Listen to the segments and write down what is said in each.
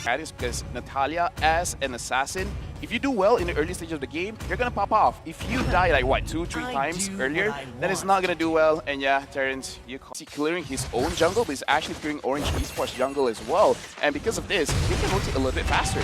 Is because Natalia, as an assassin, if you do well in the early stage of the game, you're gonna pop off. If you die like what, 2-3 times earlier, then it's not gonna do well. And yeah, Terrence, you see clearing his own jungle, but he's actually clearing Orange Esports jungle as well. And because of this, he can rotate a little bit faster.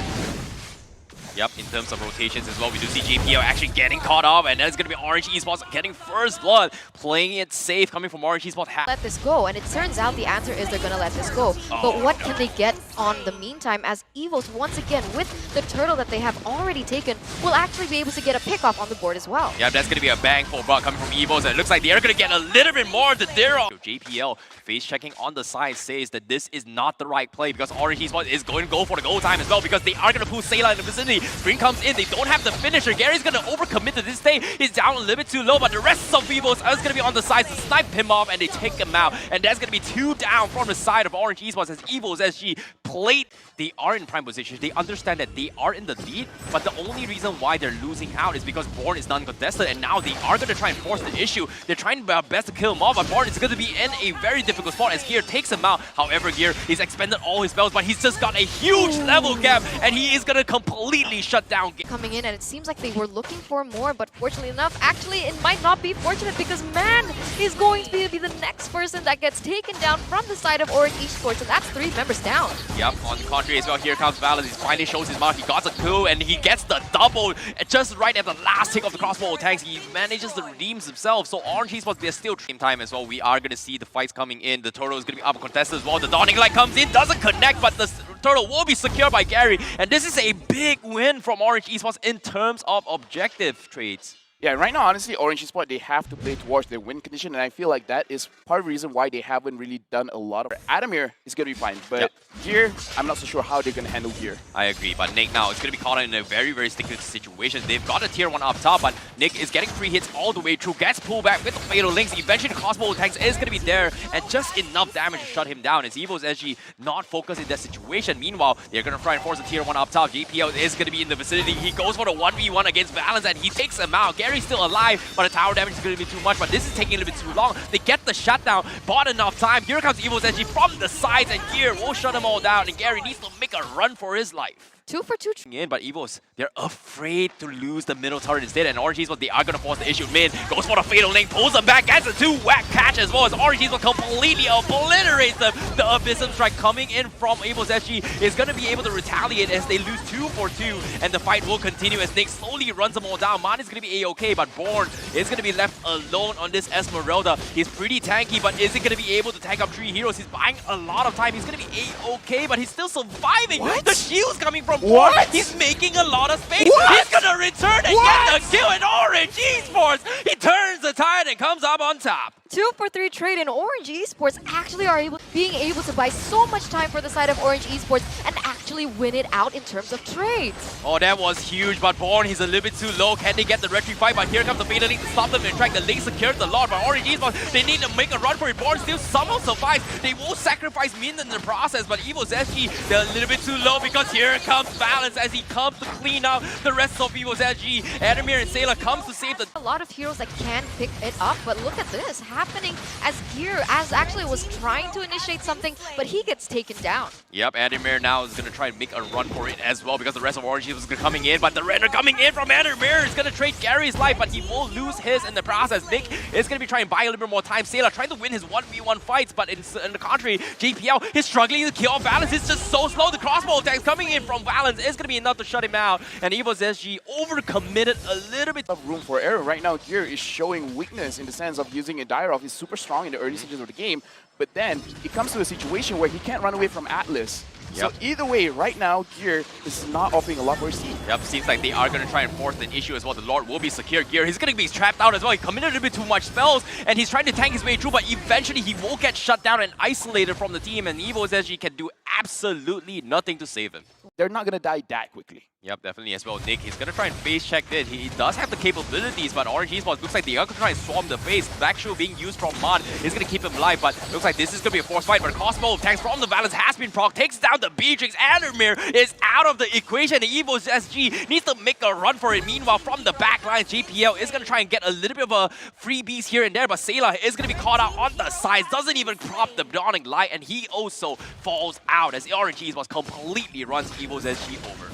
Yep, in terms of rotations as well, we do see JPL actually getting caught up, and then it's going to be Orange Esports getting first blood, playing it safe, coming from Orange Esports. Let this go, and it turns out the answer is they're going to let this go. But what can they get on the meantime, as EVOS, once again, with the turtle that they have already taken, will actually be able to get a pick off on the board as well. Yeah, that's going to be a bang for buck coming from EVOS, and it looks like they are going to get a little bit more to their own. JPL face checking on the side says that this is not the right play because Orange Esports is going to go for the goal time as well because they are going to pull Sayla in the vicinity. Spring comes in, they don't have the finisher. Gary's going to overcommit to this day. He's down a little bit too low, but the rest of EVOS is going to be on the side to snipe him off, and they take him out. And that's going to be 2 down from the side of Orange Esports as EVOS SG played. They are in prime position. They understand that they are in the lead, but the only reason why they're losing out is because Born is non-contested, and now they are going to try and force the issue. They're trying their best to kill him off, but Born is going to be in a very difficult spot as Gear takes him out. However, Gear, he's expended all his spells, but he's just got a huge level gap, and he is going to completely shut down Gear. Coming in, and it seems like they were looking for more, but fortunately enough, actually, it might not be fortunate because Man is going to be the next person that gets taken down from the side of Orange Esports, and that's 3 members down. Yep, on the contrary as well, here comes Valens. He finally shows his mark. He got the coup, and he gets the double just right at the last tick of the crossbow tanks. He manages to redeem himself. So Orange Esports, they're still same time as well. We are going to see the fights coming in. The turtle is going to be up contested as well. The Dawning Light comes in, doesn't connect, but the turtle will be secured by Gary. And this is a big win from Orange Esports in terms of objective trades. Yeah, right now, honestly, Orange Esports, they have to play towards their win condition, and I feel like that is part of the reason why they haven't really done a lot of... Adamir is going to be fine, but Gear, I'm not so sure how they're going to handle Gear. I agree, but Nick now is going to be caught in a very, very sticky situation. They've got a tier 1 up top, but Nick is getting free hits all the way through, gets pulled back with the Fatal Links. Eventually, the crossbow attacks is going to be there, and just enough damage to shut him down. As EVOS SG not focused in that situation. Meanwhile, they're going to try and force a tier 1 up top. JPL is going to be in the vicinity. He goes for the 1v1 against Valens, and he takes him out. Gary's still alive, but the tower damage is going to be too much, but this is taking a little bit too long. They get the shutdown, bought enough time. Here comes EVOS SG from the sides, and Gear will shut them all down, and Gary needs to make a run for his life. 2 for 2. In, but EVOS, they're afraid to lose the middle turret instead, and Orange Esports, they are going to force the issue. Mid goes for the Fatal Link, pulls them back, gets a 2-whack catch as well as Orange Esports completely obliterates them. The Abyssum Strike coming in from EVOS SG is going to be able to retaliate as they lose 2 for 2, and the fight will continue as Nick slowly runs them all down. Man is going to be A-okay, but Born is going to be left alone on this Esmeralda. He's pretty tanky, but is he going to be able to tank up 3 heroes? He's buying a lot of time. He's going to be A-okay, but he's still surviving. What? The shield's coming from Born. He's making a lot of space. What? He's gonna return and get the kill in Orange Esports. He turns the tide and comes up on top. 2 for 3 trade, and Orange Esports actually are being able to buy so much time for the side of Orange Esports and actually win it out in terms of trades. Oh, that was huge, but Born, he's a little bit too low. Can they get the retry fight? But here comes the Fatal Link to stop them. In fact, the Link secured the Lord, but Orange Esports, they need to make a run for it. Born still somehow survives. They will sacrifice Min in the process, but EVOS SG, they're a little bit too low because here comes Valens as he comes to clean out the rest of EVOS SG. Adamir and Sayla comes to save the... A lot of heroes that can pick it up, but look at this happening as Gear actually was trying to initiate something, but he gets taken down. Yep, Adamir now is going to try and make a run for it as well because the rest of Orange is coming in, but the render coming in from Adamir is going to trade Gary's life, but he will lose his in the process. Nick is going to be trying to buy a little bit more time. Sayla trying to win his 1v1 fights, but in the contrary, JPL is struggling to kill off Valens. It's just so slow. The crossbow attacks coming in from Valens is going to be enough to shut him out, and EVOS SG overcommitted a little bit Of room for error. Right now, Gear is showing weakness in the sense of using a Dire-Off. He's super strong in the early stages of the game, but then it comes to a situation where he can't run away from Atlas. So either way, right now, Gear is not offering a lot for his team. Yep, seems like they are going to try and force an issue as well. The Lord will be secure. Gear, he's going to be trapped out as well. He committed a little bit too much spells, and he's trying to tank his way through, but eventually he will get shut down and isolated from the team, and EVOS SG can do absolutely nothing to save him. They're not going to die that quickly. Yep, definitely as well. Nick, he's going to try and face check this. He does have the capabilities, but Orange Esports looks like they are going to try and swarm the face. Black Shoe being used from Mod is going to keep him alive, but looks like this is going to be a forced fight. But crossbow tanks from the Valens has been proc, takes down the Beatrix. Adamir is out of the equation. The EVOS SG needs to make a run for it. Meanwhile, from the back line, JPL is going to try and get a little bit of a freebies here and there, but Sayla is going to be caught out on the sides. Doesn't even prop the Dawning Light, and he also falls out. out as Orange Esports completely runs EVOS SG over.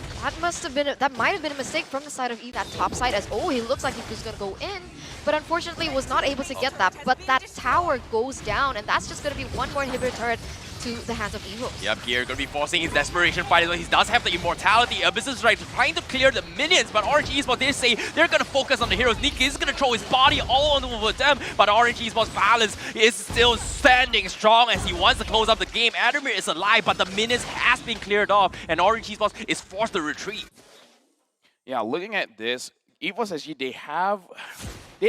That might have been a mistake from the side of that top side, as he looks like he was gonna go in, but unfortunately was not able to get that. But that tower goes down, and that's just gonna be one more inhibitor turret to the hands of EVOS. Yep, Gear gonna be forcing his desperation fight as well. He does have the immortality. Abyss is right, trying to clear the minions, but Orange Esports, they say they're gonna focus on the heroes. Nick is gonna throw his body all on over them, but Orange Esports balance is still standing strong as he wants to close up the game. Adamir is alive, but the minions has been cleared off, and Orange Esports is forced to retreat. Yeah, looking at this, EVOS SG, they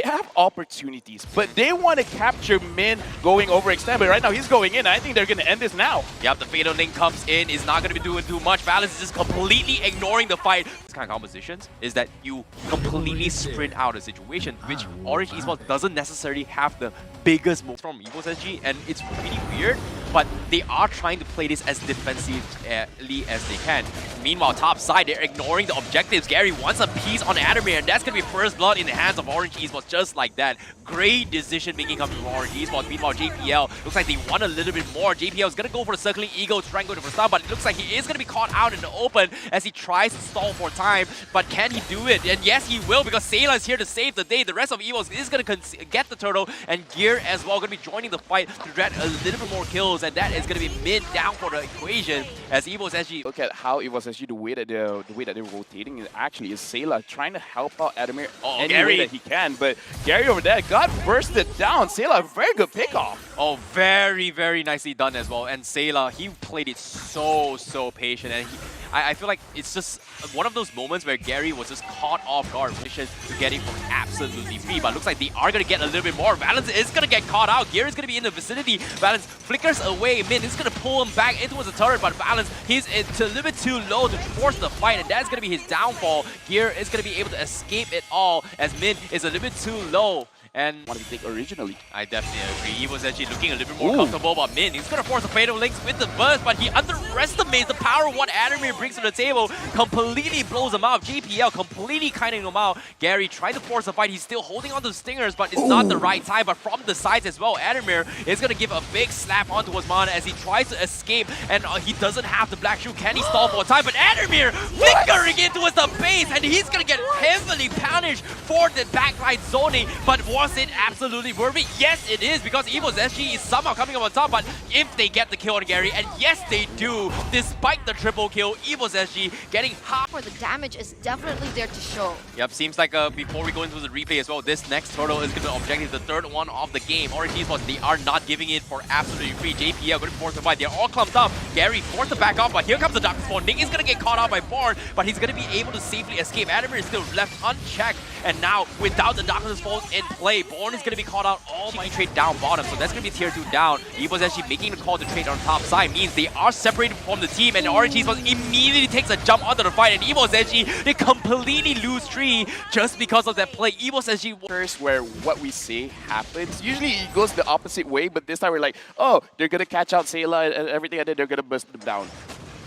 have opportunities, but they want to capture Min going overextend. But right now he's going in. I think they're going to end this now. Yep, the Fatal Link comes in, is not going to be doing too much. Valens is just completely ignoring the fight. This kind of compositions is that you completely sprint out a situation, which Orange Esports doesn't necessarily have the biggest moves from EVOS SG, and it's really weird, but they are trying to play this as defensively as they can. Meanwhile, top side, they're ignoring the objectives. Gary wants a piece on Adamir, and that's going to be first blood in the hands of Orange Esports, just like that. Great decision making coming from Orange Esports. Meanwhile, JPL looks like they want a little bit more. JPL is going to go for the circling ego to try and go to first down, but it looks like he is going to be caught out in the open as he tries to stall for time. But can he do it? And yes, he will, because Sayla is here to save the day. The rest of EVOS is going to get the turtle, and Gear as well going to be joining the fight to get a little bit more kills, and that is going to be mid down for the equation as EVOS SG. Look at how EVOS SG, the way that they're rotating is actually is Sayla trying to help out Adamir any way that he can, but Gary over there got bursted down. Sayla, very good pickoff. Oh, very, very nicely done as well. And Sayla, he played it so patient, and I feel like it's just one of those moments where Gary was just caught off guard to get him from absolutely free. But it looks like they are going to get a little bit more. Valens is going to get caught out. Gary is going to be in the vicinity. Valens flickers away. Min is going to pull him back into the turret, but Valens, he's a little bit too low to force the fight, and that's going to be his downfall. Gear is going to be able to escape it all as Min is a little bit too low. And wanted to take originally. I definitely agree. He was actually looking a little bit more comfortable, but Min, he's going to force the Fatal Links with the burst, but he underestimates the power of what Adamir brings to the table. Completely blows him out. JPL completely kiting him out. Gary tried to force the fight. He's still holding on to the stingers, but it's not the right time. But from the sides as well, Adamir is going to give a big slap onto Osman as he tries to escape, and he doesn't have the black shoe. Can he stall for time? But Adamir flickering into the base, and he's going to get heavily punished for the backline zoning. But was it absolutely worth it? Yes, it is, because EVOS SG is somehow coming up on top, but if they get the kill on Gary, and yes, they do, despite the triple kill, EVOS SG getting half. For the damage is definitely there to show. Yep, seems like before we go into the replay as well, this next turtle is going to objective the third one of the game. Orange Esports, they are not giving it for absolutely free. JPL going to force the fight. They're all clumped up. Gary forced to back off, but here comes the Dark Spawn. Nick is going to get caught out by Born, but he's going to be able to safely escape. Adamir is still left unchecked, and now without the Darkness Spawn in play, Born is going to be caught out. All my trade down bottom, so that's going to be tier 2 down. EVOS actually making the call to trade on top side means they are separated from the team, and Orange Esports immediately takes a jump onto the fight, and EVOS SG, they completely lose 3 just because of that play. EVOS SG first where what we say happens. Usually it goes the opposite way, but this time we're like, oh, they're going to catch out Sayla and everything I did, they're going to bust them down.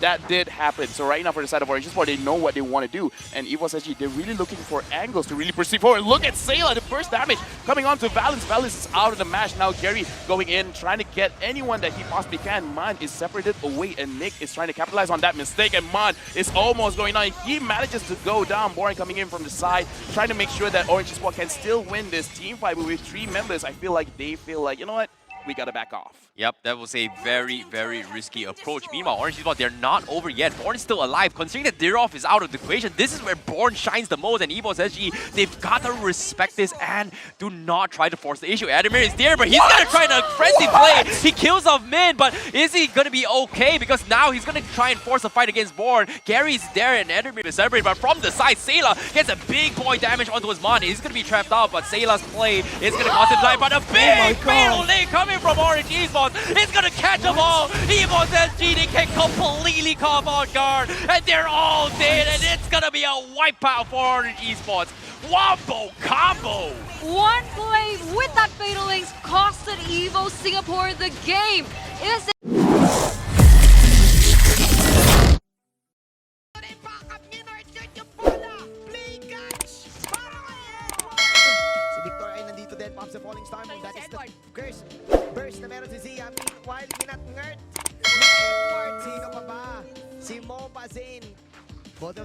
That did happen. So right now for the side of Orange Esports, they know what they want to do. And EVOS SG, they're really looking for angles to really proceed forward. Look at Sayla, the first damage coming on to Valens. Valens is out of the match now. Gary going in, trying to get anyone that he possibly can. Man is separated away, and Nick is trying to capitalize on that mistake. And Man is almost going on. He manages to go down. Boring coming in from the side, trying to make sure that Orange Esports can still win this team fight. But with 3 members, I feel like they feel like, you know what? We gotta back off. Yep, that was a very, very risky approach. Meanwhile, Orange Esports, they're not over yet. Born is still alive. Considering that Dirov is out of the equation, this is where Born shines the most, and EVOS SG, they've got to respect this and do not try to force the issue. Adamir is there, but he's gonna try to frenzy play. He kills off Min, but is he gonna be okay? Because now he's gonna try and force a fight against Born. Gary's there, and Adamir is separated, but from the side, Sayla gets a big boy damage onto his man. He's gonna be trapped out, but Sayla's play is gonna cost him life. But a big fatal link coming from Orange Esports. It's gonna catch them all. EVOS SG, they can completely caught off guard, and they're all dead, and it's gonna be a wipeout for Orange Esports. Wombo combo! One play with that Fatal Links costed EVO Singapore the game. Is it Pops the falling star move, that is the curse burst na meron si Zia. Meanwhile, minat ngert ni Edward. Si Mo Pazin. Both of